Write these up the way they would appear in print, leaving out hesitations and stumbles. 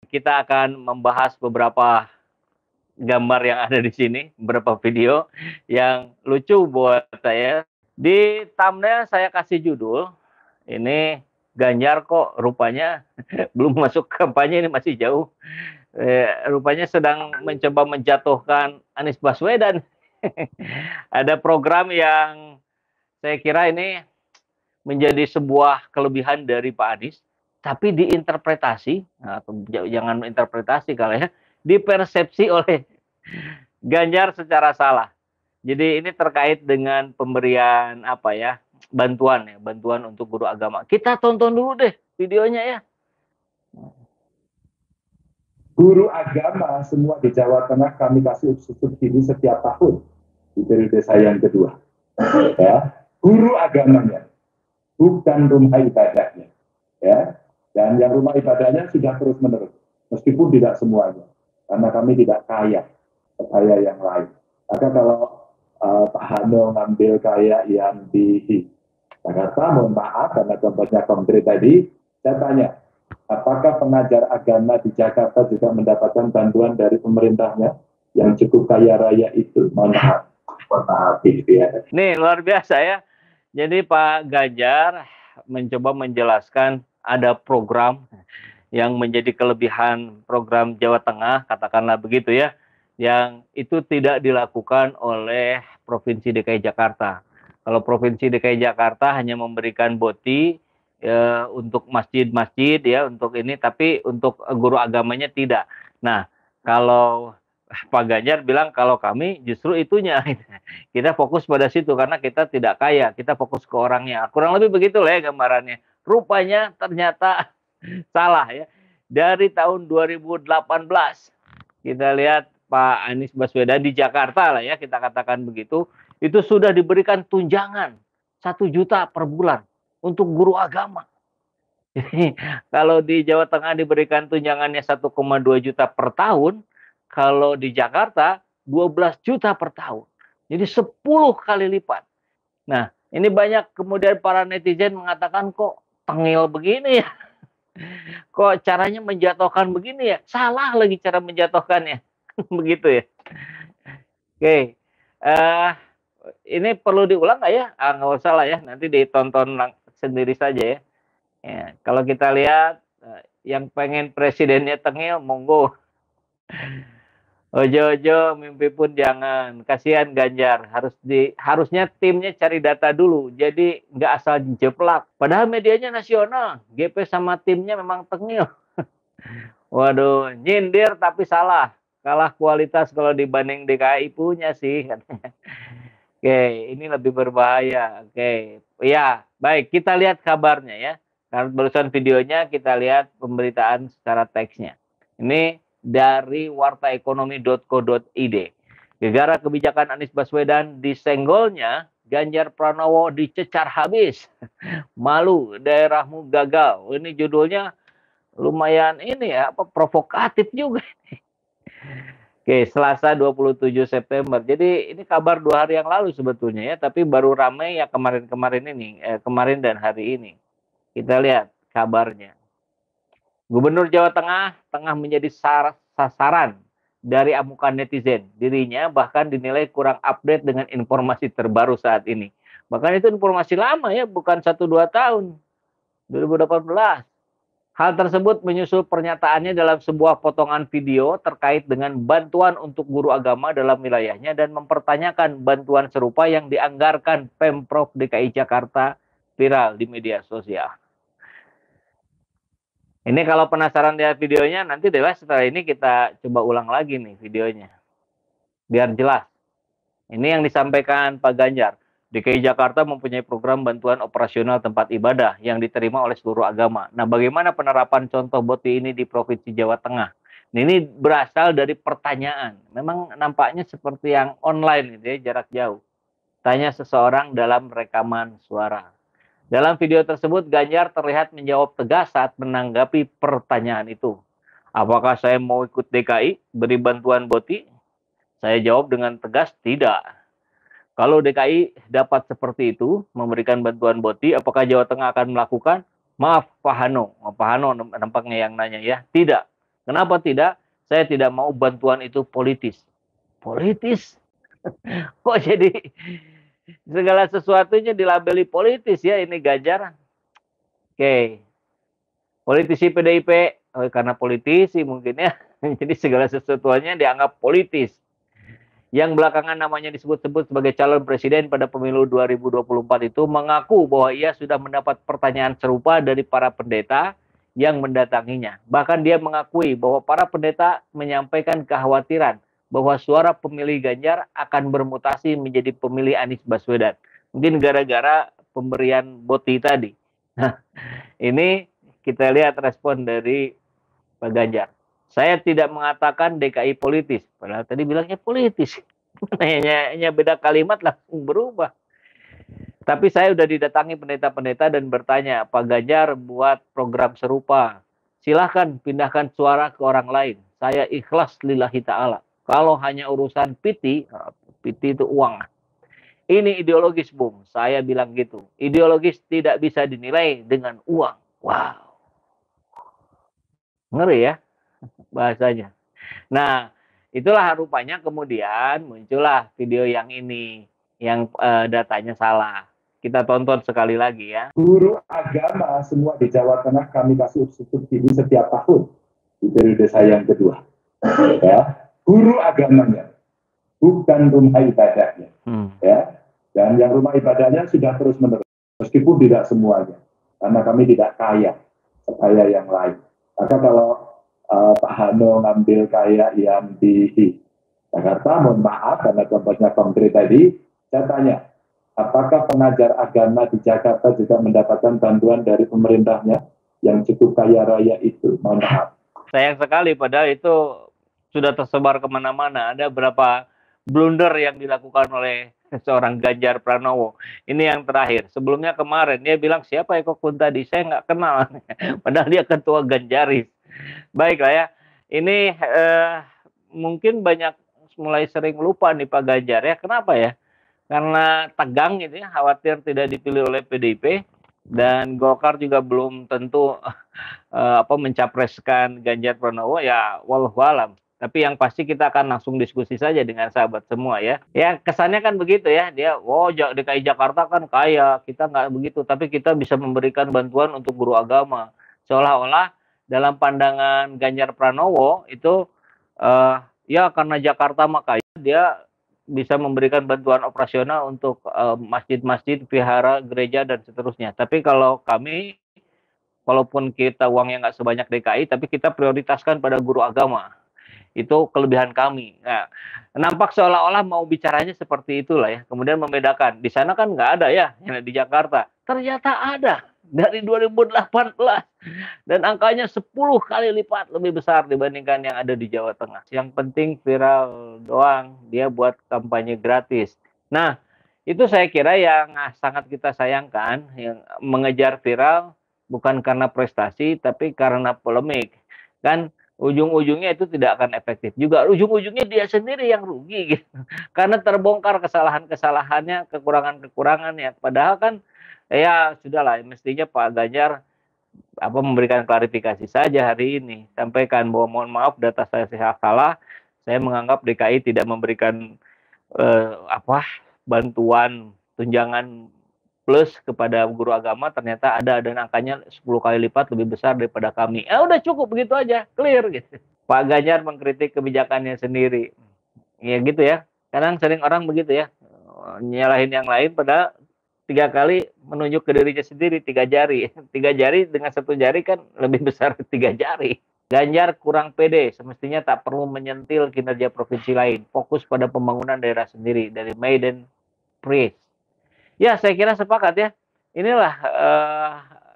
Kita akan membahas beberapa gambar yang ada di sini, beberapa video yang lucu buat saya. Di thumbnail saya kasih judul, ini Ganjar kok rupanya belum masuk kampanye, ini masih jauh. Rupanya sedang mencoba menjatuhkan Anies Baswedan. Ada program yang saya kira ini menjadi sebuah kelebihan dari Pak Anies, tapi diinterpretasi, atau jangan interpretasi kalau ya, dipersepsi oleh Ganjar secara salah. Jadi ini terkait dengan pemberian apa ya, bantuan untuk guru agama. Kita tonton dulu deh videonya ya. Guru agama semua di Jawa Tengah kami kasih subsidi setiap tahun di periode saya yang kedua. Ya, guru agamanya, bukan rumah ibadahnya. Ya, dan yang rumah ibadahnya sudah terus menerus, meskipun tidak semuanya, karena kami tidak kaya yang lain. Maka kalau Pak Hano ngambil kaya yang di Jakarta, mohon maaf karena contohnya konkret tadi, saya tanya, apakah pengajar agama di Jakarta juga mendapatkan bantuan dari pemerintahnya yang cukup kaya raya itu? Mohon maaf gitu ya. Nih luar biasa ya. Jadi Pak Ganjar mencoba menjelaskan ada program yang menjadi kelebihan program Jawa Tengah, katakanlah begitu ya, yang itu tidak dilakukan oleh Provinsi DKI Jakarta. Kalau Provinsi DKI Jakarta hanya memberikan BOTI untuk masjid-masjid ya, untuk ini, tapi untuk guru agamanya tidak. Nah, kalau Pak Ganjar bilang kalau kami justru itunya, kita fokus pada situ karena kita tidak kaya, kita fokus ke orangnya. Kurang lebih begitu lah ya gambarannya. Rupanya ternyata salah ya. Dari tahun 2018 kita lihat Pak Anies Baswedan di Jakarta lah ya, kita katakan begitu, itu sudah diberikan tunjangan 1 juta per bulan untuk guru agama. Jadi kalau di Jawa Tengah diberikan tunjangannya 1,2 juta per tahun, kalau di Jakarta 12 juta per tahun. Jadi 10 kali lipat. Nah, ini banyak kemudian para netizen mengatakan kok tengil begini ya. Kok caranya menjatuhkan begini ya? Salah lagi cara menjatuhkannya. Begitu ya. Oke. Ini perlu diulang nggak ya? Nggak usah lah ya. Nanti ditonton sendiri saja ya. Ya, kalau kita lihat yang pengen presidennya tengil, monggo. Ojo-ojo mimpi pun jangan. Kasihan Ganjar. Harusnya timnya cari data dulu. Jadi nggak asal jeplak. Padahal medianya nasional. GP sama timnya memang tengil. Waduh, nyindir tapi salah. Kalah kualitas kalau dibanding DKI punya sih katanya. Oke, ini lebih berbahaya. Oke, ya baik, kita lihat kabarnya ya. Karena barusan videonya kita lihat pemberitaan secara teksnya. Ini dari wartaekonomi.co.id. Gegara kebijakan Anies Baswedan disenggolnya, Ganjar Pranowo dicecar habis. Malu, daerahmu gagal. Ini judulnya lumayan ini ya, provokatif juga. Oke, Selasa 27 September. Jadi ini kabar 2 hari yang lalu sebetulnya ya, tapi baru ramai ya kemarin-kemarin ini, kemarin dan hari ini. Kita lihat kabarnya. Gubernur Jawa Tengah tengah menjadi sasaran dari amukan netizen. Dirinya bahkan dinilai kurang update dengan informasi terbaru saat ini. Bahkan itu informasi lama ya, bukan 1-2 tahun. 2018. Hal tersebut menyusul pernyataannya dalam sebuah potongan video terkait dengan bantuan untuk guru agama dalam wilayahnya dan mempertanyakan bantuan serupa yang dianggarkan Pemprov DKI Jakarta viral di media sosial. Ini kalau penasaran lihat videonya, nanti deh setelah ini kita coba ulang lagi nih videonya. Biar jelas. Ini yang disampaikan Pak Ganjar. DKI Jakarta mempunyai program bantuan operasional tempat ibadah yang diterima oleh seluruh agama. Nah, bagaimana penerapan contoh BOTI ini di Provinsi Jawa Tengah? Nah, ini berasal dari pertanyaan. Memang nampaknya seperti yang online gitu ya, jarak jauh. Tanya seseorang dalam rekaman suara. Dalam video tersebut, Ganjar terlihat menjawab tegas saat menanggapi pertanyaan itu. Apakah saya mau ikut DKI beri bantuan BOTI? Saya jawab dengan tegas, tidak. Kalau DKI dapat seperti itu, memberikan bantuan BOTI, apakah Jawa Tengah akan melakukan? Maaf Pak Hano. Pak Hano nampaknya yang nanya ya. Tidak. Kenapa tidak? Saya tidak mau bantuan itu politis. Politis? Kok jadi segala sesuatunya dilabeli politis ya ini Ganjar? Oke, politisi PDIP, oh, karena politisi mungkin ya, jadi segala sesuatunya dianggap politis. Yang belakangan namanya disebut-sebut sebagai calon presiden pada pemilu 2024 itu mengaku bahwa ia sudah mendapat pertanyaan serupa dari para pendeta yang mendatanginya. Bahkan dia mengakui bahwa para pendeta menyampaikan kekhawatiran bahwa suara pemilih Ganjar akan bermutasi menjadi pemilih Anies Baswedan. Mungkin gara-gara pemberian boti tadi. Nah, ini kita lihat respon dari Pak Ganjar. Saya tidak mengatakan DKI politis, padahal tadi bilangnya politis. Hanya beda kalimat langsung berubah. Tapi saya sudah didatangi pendeta-pendeta dan bertanya, Pak Ganjar buat program serupa. Silahkan pindahkan suara ke orang lain. Saya ikhlas lillahi ta'ala. Kalau hanya urusan piti itu uang. Ini ideologis, Bung. Saya bilang gitu. Ideologis tidak bisa dinilai dengan uang. Wow. Ngeri ya bahasanya. Nah, itulah rupanya kemudian muncullah video yang ini, yang datanya salah. Kita tonton sekali lagi ya. Guru agama semua di Jawa Tengah kami kasih subsidi setiap tahun di periode saya yang kedua. Ya, guru agamanya, bukan rumah ibadahnya. Ya, dan yang rumah ibadahnya sudah terus menerus, meskipun tidak semuanya, karena kami tidak kaya sekaya yang lain. Maka kalau Pak Hano ngambil kaya yang di Jakarta, mohon maaf karena contohnya konkret tadi, saya tanya, apakah pengajar agama di Jakarta juga mendapatkan bantuan dari pemerintahnya yang cukup kaya raya itu? Mohon maaf. Sayang sekali, padahal itu sudah tersebar kemana-mana. Ada berapa blunder yang dilakukan oleh seorang Ganjar Pranowo. Ini yang terakhir. Sebelumnya kemarin dia bilang siapa Eko Kuntadi? Saya nggak kenal. Padahal dia ketua Ganjaris. Baiklah ya. Ini mungkin banyak mulai sering lupa nih Pak Ganjar ya. Kenapa ya? Karena tegang gitu ya, khawatir tidak dipilih oleh PDIP dan Golkar juga belum tentu mencapreskan Ganjar Pranowo ya wallahu alam. Tapi yang pasti kita akan langsung diskusi saja dengan sahabat semua ya. Ya kesannya kan begitu ya. Dia, DKI Jakarta kan kaya. Kita nggak begitu. Tapi kita bisa memberikan bantuan untuk guru agama. Seolah-olah dalam pandangan Ganjar Pranowo itu ya karena Jakarta mah kaya. Dia bisa memberikan bantuan operasional untuk masjid-masjid, vihara, gereja, dan seterusnya. Tapi kalau kami, walaupun kita uangnya nggak sebanyak DKI, tapi kita prioritaskan pada guru agama. Itu kelebihan kami. Nah, nampak seolah-olah mau bicaranya seperti itulah ya. Kemudian membedakan. Di sana kan nggak ada ya, yang di Jakarta. Ternyata ada. Dari 2018. Dan angkanya 10 kali lipat lebih besar dibandingkan yang ada di Jawa Tengah. Yang penting viral doang. Dia buat kampanye gratis. Nah, itu saya kira yang sangat kita sayangkan. Yang mengejar viral bukan karena prestasi, tapi karena polemik. Kan ujung-ujungnya itu tidak akan efektif juga. Ujung-ujungnya dia sendiri yang rugi gitu. Karena terbongkar kesalahan-kesalahannya, kekurangan-kekurangannya. Padahal kan ya sudahlah, mestinya Pak Ganjar memberikan klarifikasi saja hari ini. Sampaikan bahwa mohon maaf data saya salah. Saya menganggap DKI tidak memberikan bantuan tunjangan plus kepada guru agama, ternyata ada dan angkanya 10 kali lipat lebih besar daripada kami. Udah cukup begitu aja, clear gitu. Pak Ganjar mengkritik kebijakannya sendiri. Ya gitu ya. Kadang sering orang begitu ya, nyalahin yang lain padahal 3 kali menunjuk ke dirinya sendiri 3 jari. 3 jari dengan 1 jari kan lebih besar 3 jari. Ganjar kurang pede, semestinya tak perlu menyentil kinerja provinsi lain. Fokus pada pembangunan daerah sendiri dari Maiden Priest. Ya, saya kira sepakat ya. Inilah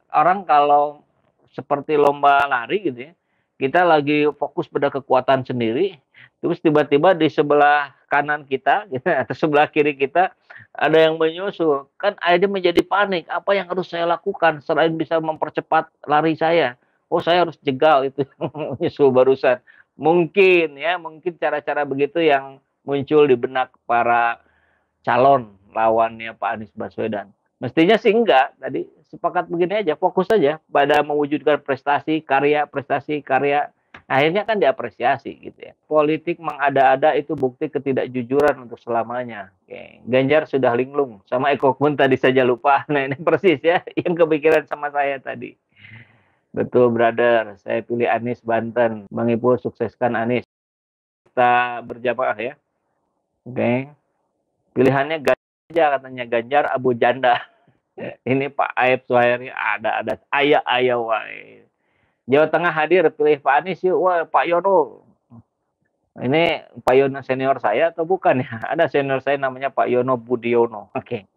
orang kalau seperti lomba lari gitu ya. Kita lagi fokus pada kekuatan sendiri, terus tiba-tiba di sebelah kanan kita gitu, atau sebelah kiri kita ada yang menyusul. Kan akhirnya menjadi panik. Apa yang harus saya lakukan selain bisa mempercepat lari saya? Oh, saya harus jegal itu menyusul barusan. Mungkin cara-cara begitu yang muncul di benak para calon lawannya Pak Anies Baswedan. Mestinya sih enggak, tadi sepakat begini aja, fokus saja pada mewujudkan prestasi karya. Akhirnya kan diapresiasi gitu ya. Politik mengada-ada itu bukti ketidakjujuran untuk selamanya. Oke. Ganjar sudah linglung sama Eko pun tadi saja lupa. Nah ini persis ya yang kepikiran sama saya tadi. Betul brother, saya pilih Anies Banten. Bang Ipo sukseskan Anies. Kita berjamaah ya. Oke. Pilihannya Ganjar katanya Ganjar Abu Janda. Ini Pak Aib Suhairi ada ayah wae. Jawa Tengah hadir pilih Pak Anies yuk. Wah Pak Yono. Ini Pak Yono senior saya atau bukan ya? Ada senior saya namanya Pak Yono Budiono. Oke.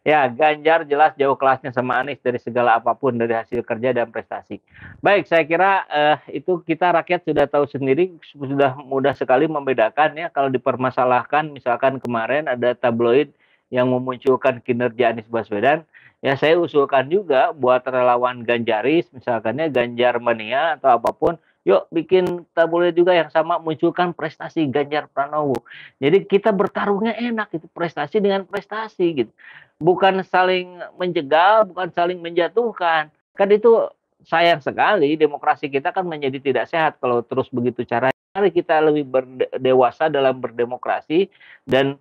Ya, Ganjar jelas jauh kelasnya sama Anies dari segala apapun, dari hasil kerja dan prestasi. Baik, saya kira itu kita rakyat sudah tahu sendiri, sudah mudah sekali membedakan ya. Kalau dipermasalahkan, misalkan kemarin ada tabloid yang memunculkan kinerja Anies Baswedan, ya saya usulkan juga buat relawan Ganjaris, misalkannya Ganjar Mania atau apapun, yuk bikin tabloid juga yang sama munculkan prestasi Ganjar Pranowo. Jadi kita bertarungnya enak, itu prestasi dengan prestasi gitu. Bukan saling menjegal, bukan saling menjatuhkan. Kan itu sayang sekali demokrasi kita kan menjadi tidak sehat kalau terus begitu caranya. Mari kita lebih berdewasa dalam berdemokrasi dan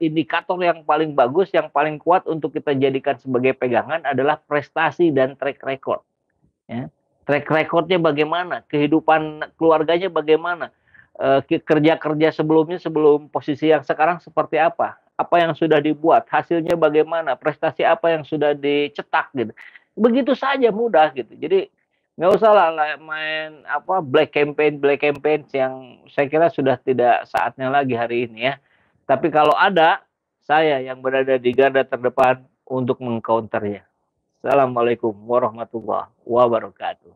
indikator yang paling bagus, yang paling kuat untuk kita jadikan sebagai pegangan adalah prestasi dan track record. Ya. Track recordnya bagaimana, kehidupan keluarganya bagaimana, kerja-kerja sebelumnya sebelum posisi yang sekarang seperti apa yang sudah dibuat, hasilnya bagaimana, prestasi apa yang sudah dicetak gitu. Begitu saja mudah gitu. Jadi nggak usah lah main black campaign yang saya kira sudah tidak saatnya lagi hari ini ya. Tapi kalau ada, saya yang berada di garda terdepan untuk mengcounternya. Assalamualaikum warahmatullahi wabarakatuh.